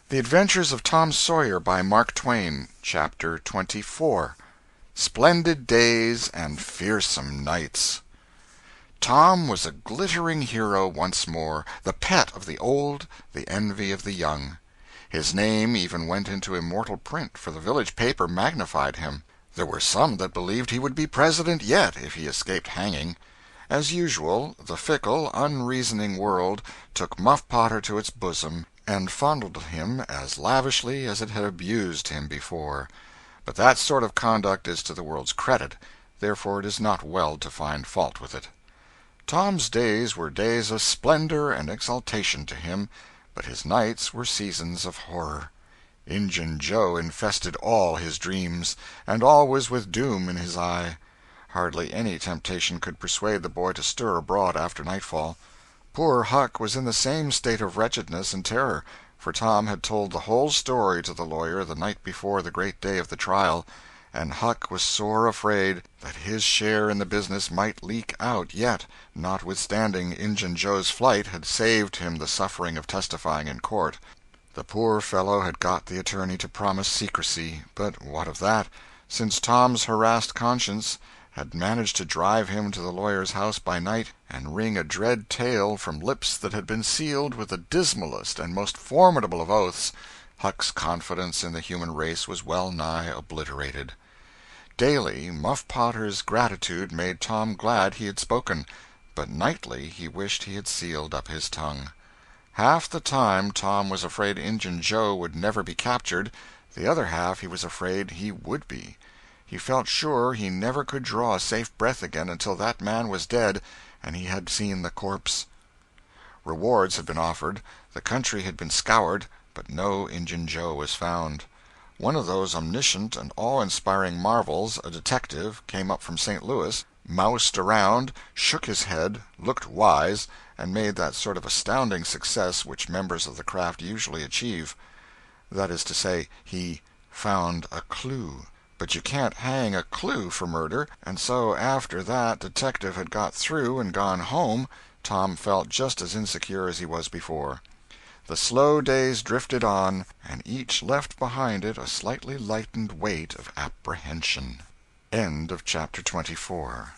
The Adventures of Tom Sawyer by Mark Twain. Chapter 24. Splendid Days and Fearsome Nights. Tom was a glittering hero once more, the pet of the old, the envy of the young. His name even went into immortal print, for the village paper magnified him. There were some that believed he would be president yet if he escaped hanging. As usual, the fickle, unreasoning world took Muff Potter to its bosom and fondled him as lavishly as it had abused him before. But that sort of conduct is to the world's credit, therefore it is not well to find fault with it. Tom's days were days of splendor and exaltation to him, but his nights were seasons of horror. Injun Joe infested all his dreams, and always with doom in his eye. Hardly any temptation could persuade the boy to stir abroad after nightfall. Poor Huck was in the same state of wretchedness and terror, for Tom had told the whole story to the lawyer the night before the great day of the trial, and Huck was sore afraid that his share in the business might leak out yet, notwithstanding Injun Joe's flight had saved him the suffering of testifying in court. The poor fellow had got the attorney to promise secrecy, but what of that, since Tom's harassed conscience had managed to drive him to the lawyer's house by night and wring a dread tale from lips that had been sealed with the dismalest and most formidable of oaths. Huck's confidence in the human race was well nigh obliterated. Daily, Muff Potter's gratitude made Tom glad he had spoken, but nightly he wished he had sealed up his tongue. Half the time Tom was afraid Injun Joe would never be captured, the other half he was afraid he would be. He felt sure he never could draw a safe breath again until that man was dead and he had seen the corpse. Rewards had been offered, the country had been scoured, but no Injun Joe was found. One of those omniscient and awe-inspiring marvels, a detective, came up from St. Louis, moused around, shook his head, looked wise, and made that sort of astounding success which members of the craft usually achieve. That is to say, he found a clue. But you can't hang a clue for murder, and so after that detective had got through and gone home, Tom felt just as insecure as he was before. The slow days drifted on, and each left behind it a slightly lightened weight of apprehension. End of chapter 24.